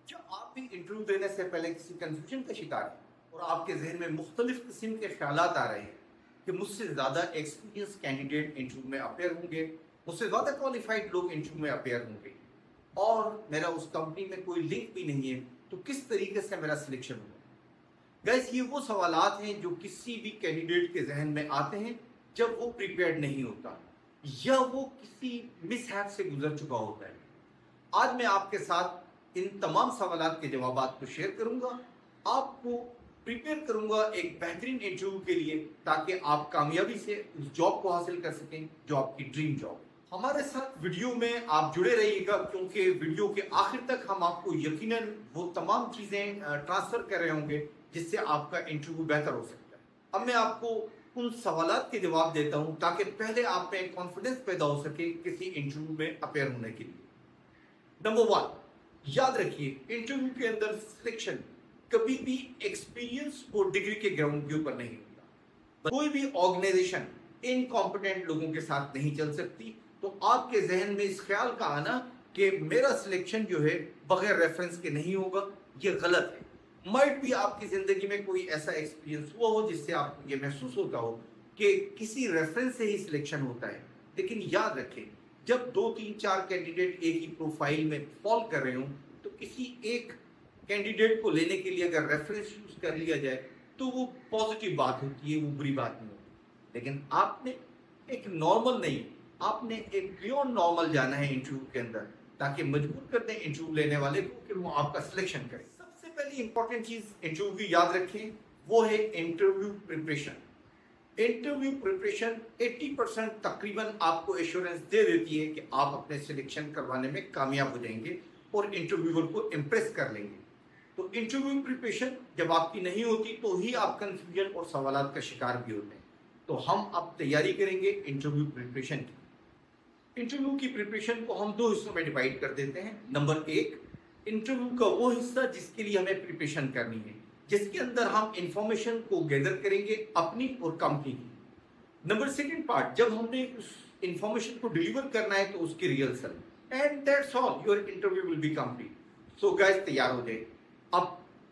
क्या आप भी इंटरव्यू देने से पहले किसी कंफ्यूजन का शिकार हैं और आपके जहन में मुख्तलिफ किस्म के ख्यालात आ रहे हैं कि मुझसे ज़्यादा एक्सपीरियंस कैंडिडेट इंटरव्यू में अपेयर होंगे, मुझसे ज़्यादा क्वालिफाइड लोग इंटरव्यू में अपेयर होंगे और मेरा उस कंपनी में कोई लिंक भी नहीं है, तो किस तरीके से मेरा सिलेक्शन होगा? गैस, ये वो सवालात हैं जो किसी भी कैंडिडेट के जहन में आते हैं जब वो प्रिपेयर्ड नहीं होता या वो किसी मिसहैप से गुजर चुका होता है। आज मैं आपके साथ इन तमाम सवालात के जवाबात को शेयर करूंगा, आपको प्रिपेयर करूंगा एक बेहतरीन इंटरव्यू के लिए, ताकि आप कामयाबी से उस जॉब को हासिल कर सकें जो आपकी ड्रीम जॉब। हमारे साथ वीडियो में आप जुड़े रहिएगा, क्योंकि वीडियो के आखिर तक हम आपको यकीनन वो तमाम चीजें ट्रांसफर कर रहे होंगे जिससे आपका इंटरव्यू बेहतर हो सकता है। अब मैं आपको उन सवालात के जवाब देता हूं ताकि पहले आप में कॉन्फिडेंस पैदा हो सके किसी इंटरव्यू में अपेयर होने के लिए। नंबर 1, याद रखिए, इंटरव्यू के अंदर सिलेक्शन कभी भी एक्सपीरियंस और डिग्री के ग्राउंड के ऊपर नहीं होता। कोई भी ऑर्गेनाइजेशन इनकॉम्पिटेंट लोगों के साथ नहीं चल सकती। तो आपके जहन में इस ख्याल का आना कि मेरा सिलेक्शन जो है बगैर रेफरेंस के नहीं होगा, ये गलत है। माइट भी आपकी जिंदगी में कोई ऐसा एक्सपीरियंस हुआ हो जिससे आपको ये महसूस होता हो कि किसी रेफरेंस से ही सिलेक्शन होता है, लेकिन याद रखें, जब 2, 3, 4 कैंडिडेट एक ही प्रोफाइल में फॉल कर रहे हो तो किसी एक कैंडिडेट को लेने के लिए अगर रेफरेंस यूज कर लिया जाए तो वो पॉजिटिव बात होती है, वो बुरी बात नहीं होती। लेकिन आपने एक नॉर्मल नहीं, आपने एक बियॉन्ड नॉर्मल जाना है इंटरव्यू के अंदर, ताकि मजबूर कर दें इंटरव्यू लेने वाले को कि वो आपका सिलेक्शन करे। सबसे पहली इंपॉर्टेंट चीज इंटरव्यू की याद रखें, वो है इंटरव्यू प्रिपरेशन। इंटरव्यू प्रिपरेशन 80% तकरीबन आपको एश्योरेंस दे देती है कि आप अपने सिलेक्शन करवाने में कामयाब हो जाएंगे और इंटरव्यूअर को इम्प्रेस कर लेंगे। तो इंटरव्यू प्रिपरेशन जब आपकी नहीं होती तो ही आप कंफ्यूजन और सवालात का शिकार भी होते हैं। तो हम अब तैयारी करेंगे इंटरव्यू प्रिपरेशन की। इंटरव्यू की प्रिपरेशन को हम 2 हिस्सों में डिवाइड कर देते हैं। नंबर 1, इंटरव्यू का वो हिस्सा जिसके लिए हमें प्रिपरेशन करनी है, जिसके अंदर हम इंफॉर्मेशन को गैदर करेंगे अपनी और कंपनी की। नंबर 2 पार्ट, जब हमने उस इंफॉर्मेशन को डिलीवर करना है तो उसकी rehearsal, and that's all, your interview will be complete. So guys, तैयार हो जाए। अब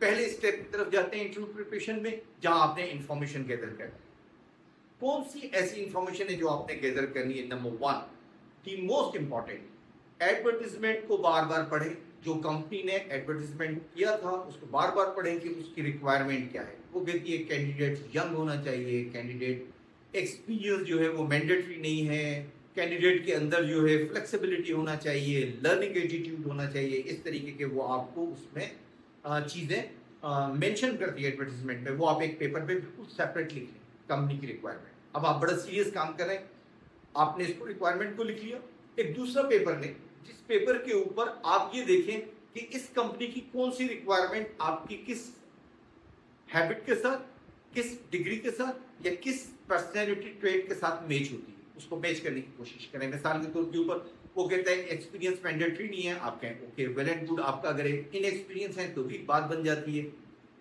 पहले स्टेप की तरफ जाते हैं इंटरव्यू प्रिपरेशन में, जहां आपने इंफॉर्मेशन गैदर करना है। कौन सी ऐसी इंफॉर्मेशन है जो आपने गैदर करनी है? Number 1, the most important, advertisement को बार बार पढ़ें। जो कंपनी ने एडवर्टीजमेंट किया था उसको बार बार पढ़ें कि उसकी रिक्वायरमेंट क्या है। वो कहती है कैंडिडेट यंग होना चाहिए, कैंडिडेट एक्सपीरियंस जो है वो मैंडेटरी नहीं है, कैंडिडेट के अंदर जो है फ्लेक्सिबिलिटी होना चाहिए, लर्निंग एटीट्यूड होना चाहिए। इस तरीके के वो आपको उसमें चीज़ें मेंशन करती है एडवर्टीजमेंट में। वो आप एक पेपर पे बिल्कुल सेपरेट लिख लें, कंपनी की रिक्वायरमेंट। अब आप बड़ा सीरियस काम कर रहे हैं, आपने इसको रिक्वायरमेंट को लिख लिया। एक दूसरा पेपर लें, जिस पेपर के ऊपर आप ये देखें कि इस कंपनी की कौन सी रिक्वायरमेंट आपकी किस हैबिट के साथ, किस डिग्री के साथ या किस पर्सनैलिटी ट्रेट के साथ मैच होती है, उसको मैच करने की कोशिश करें। मिसाल के तौर के ऊपर वो कहता है एक्सपीरियंस मैंडेटरी नहीं है, आप कहें ओके, वेल एंड गुड। आपका अगर इनएक्सपीरियंस है तो भी बात बन जाती है।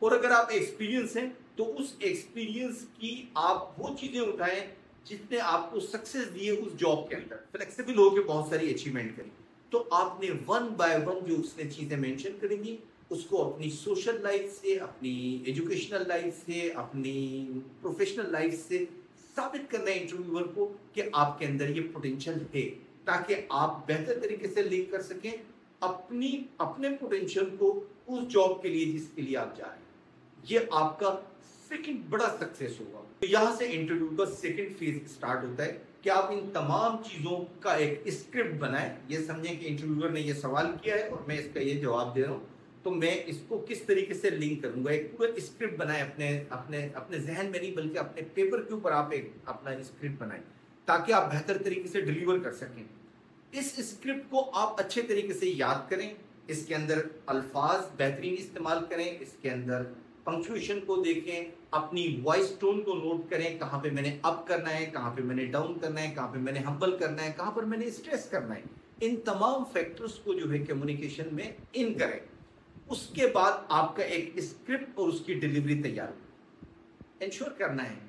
और अगर आप एक्सपीरियंस हैं तो उस एक्सपीरियंस की आप वो चीजें उठाएं जिसने आपको सक्सेस दी है उस जॉब के अंदर। फ्लेक्सिबल होकर बहुत सारी अचीवमेंट करें। तो आपने 1 बाय 1 जो उसने चीजें मेंशन करेंगी उसको अपनी सोशल लाइफ से, अपनी एजुकेशनल लाइफ से, अपनी प्रोफेशनल लाइफ से साबित करना है इंटरव्यूअर को कि आपके अंदर ये पोटेंशियल है, ताकि आप बेहतर तरीके से लिंक कर सकें अपने पोटेंशियल को उस जॉब के लिए जिसके लिए आप जा रहे हैं। ये आपका सेकंड बड़ा सक्सेस होगा। तो यहां से इंटरव्यू का सेकंड फेज स्टार्ट होता है कि आप इन तमाम चीजों का एक स्क्रिप्ट बनाएं। ये समझें कि इंटरव्यूअर ने ये सवाल किया है और मैं इसका ये जवाब दे रहा हूं, तो मैं इसको किस तरीके से लिंक करूंगा। एक पूरा स्क्रिप्ट बनाएं, अपने जहन में नहीं बल्कि अपने पेपर के ऊपर आप एक अपना स्क्रिप्ट बनाएं, ताकि आप बेहतर तरीके से डिलीवर कर सकें। इस स्क्रिप्ट को आप अच्छे तरीके से याद करें, इसके अंदर अल्फाज बेहतरीन इस्तेमाल करें, इसके अंदर पंक्चुएशन को देखें, अपनी वॉइस टोन को नोट करें, कहाँ पे मैंने अप करना है, कहाँ पे मैंने डाउन करना है, कहाँ पे मैंने हम्बल करना है, कहाँ पर मैंने स्ट्रेस करना है। इन तमाम फैक्टर्स को जो है कम्युनिकेशन में इन करें। उसके बाद आपका एक स्क्रिप्ट और उसकी डिलीवरी तैयार हो। इंश्योर करना है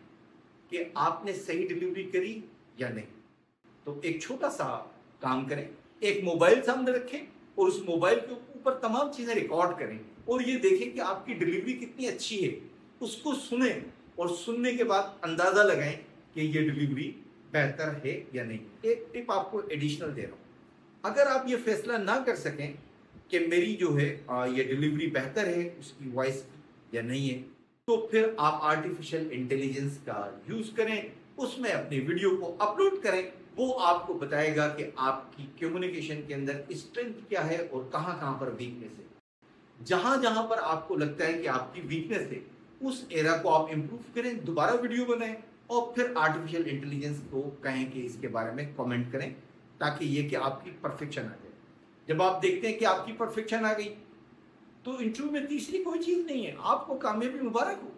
कि आपने सही डिलीवरी करी या नहीं। तो एक छोटा सा काम करें, एक मोबाइल सामने रखें और उस मोबाइल के اوپر تمام چیزیں ریکارڈ کریں اور یہ دیکھیں کہ آپ کی ڈلیوری کتنی اچھی ہے، اس کو سنیں اور سننے کے بعد اندازہ لگائیں کہ یہ ڈلیوری بہتر ہے یا نہیں۔ ایک ٹپ آپ کو ایڈیشنل دے رہا ہوں، اگر آپ یہ فیصلہ نہ کر سکیں کہ میری جو ہے یہ ڈلیوری بہتر ہے اس کی وائس یا نہیں ہے، تو پھر آپ آرٹیفیشل انٹیلیجنس کا یوز کریں، اس میں اپنی ویڈیو کو اپلوڈ کریں، وہ آپ کو بتائے گا کہ آپ کی کمیونیکیشن کے اندر اسٹرینتھ کیا ہے اور کہاں کہاں پر ویکنیس ہے۔ جہاں جہاں پر آپ کو لگتا ہے کہ آپ کی ویکنیس ہے اس ایریا کو آپ امپروو کریں، دوبارہ ویڈیو بنائیں اور پھر آرٹیفیشل انٹیلیجنس کو کہیں کہ اس کے بارے میں کامنٹ کریں تاکہ یہ کہ آپ کی پرفیکشن آ جائے۔ جب آپ دیکھتے ہیں کہ آپ کی پرفیکشن آ گئی تو انٹرویو میں تیسری کوئی چیز نہیں ہے، آپ کو کامیابی مبارک ہو،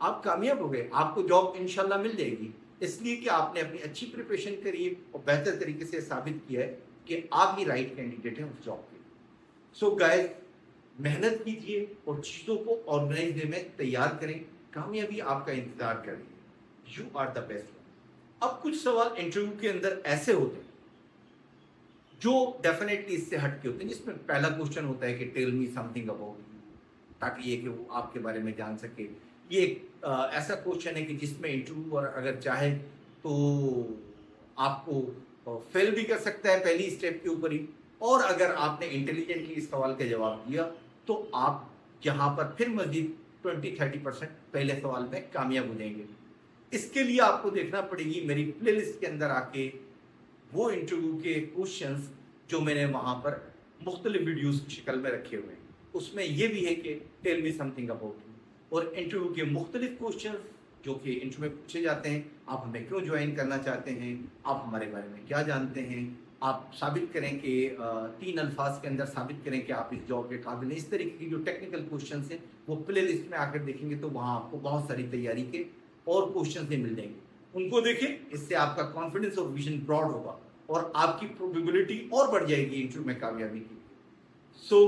آپ کامیاب ہو گئے، آپ کو جاب انشاءاللہ مل جائے گی، اس لیے کہ آپ نے اپنی اچھی پریپریشن کری ہے اور بہتر طریقے سے ثابت کیا ہے کہ آپ ہی رائٹ کینڈیڈیٹ ہیں اس جاب کے۔ سو گائز، محنت کیجیے اور چیزوں کو آرگنائز وے میں تیار کریں، کامیابی آپ کا انتظار کر رہی ہے، یو آر دا بیسٹ۔ اب کچھ سوال انٹرویو کے اندر ایسے ہوتے ہیں جو ڈیفینیٹلی اس سے ہٹ کے ہوتے ہیں، جس میں پہلا کوشچن ہوتا ہے کہ tell me some thing about you, تاکہ یہ کہ وہ آپ کے بارے میں جان سکے۔ یہ ایک ایسا کوشچن ہے کہ جس میں انٹرویور اگر چاہے تو آپ کو فیل بھی کر سکتا ہے پہلی اسٹیپ کے اوپر ہی، اور اگر آپ نے انٹیلیجنٹلی اس سوال کا جواب دیا تو آپ یہاں پر پھر مزید 20-30% پہلے سوال میں کامیاب ہو جائیں گے۔ اس کے لیے آپ کو دیکھنا پڑے گی میری پلے لسٹ کے اندر آ کے وہ انٹرویو کے کوشچنز جو میں نے وہاں پر مختلف ویڈیوز کی شکل میں رکھے ہوئے ہیں، اس میں یہ بھی ہے کہ tell me some thing about you, اور انٹرویو کے مختلف کوشچنز جو کہ انٹرویو میں پوچھے جاتے ہیں، آپ ہمیں کیوں جوائن کرنا چاہتے ہیں، آپ ہمارے بارے میں کیا جانتے ہیں، آپ ثابت کریں کہ 3 الفاظ کے اندر ثابت کریں کہ آپ اس جاب کے قابل ہیں۔ اس طریقے کی جو ٹیکنیکل کوشچنز ہیں وہ پلے لسٹ میں آ کر دیکھیں گے تو وہاں آپ کو بہت ساری تیاری کے اور کوشچنز بھی مل جائیں گے، ان کو دیکھیں، اس سے آپ کا کانفیڈنس اور ویژن براڈ ہوگا اور آپ کی پروبیبلٹی اور بڑھ جائے گی انٹرویو میں کامیابی کی۔ سو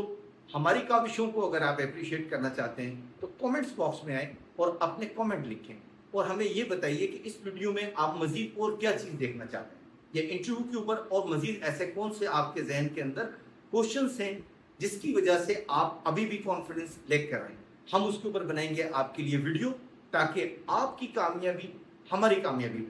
ہماری کاوشوں کو اگر آپ اپریشیٹ کرنا چاہتے ہیں تو کامنٹس باکس میں آئیں اور اپنے کامنٹ لکھیں اور ہمیں یہ بتائیے کہ اس ویڈیو میں آپ مزید اور کیا چیز دیکھنا چاہتے ہیں، یا انٹرویو کے اوپر اور مزید ایسے کون سے آپ کے ذہن کے اندر کوشچنس ہیں جس کی وجہ سے آپ ابھی بھی کانفیڈنس لیک کر رہے ہیں۔ ہم اس کے اوپر بنائیں گے آپ کے لیے ویڈیو تاکہ آپ کی کامیابی ہماری کامیابی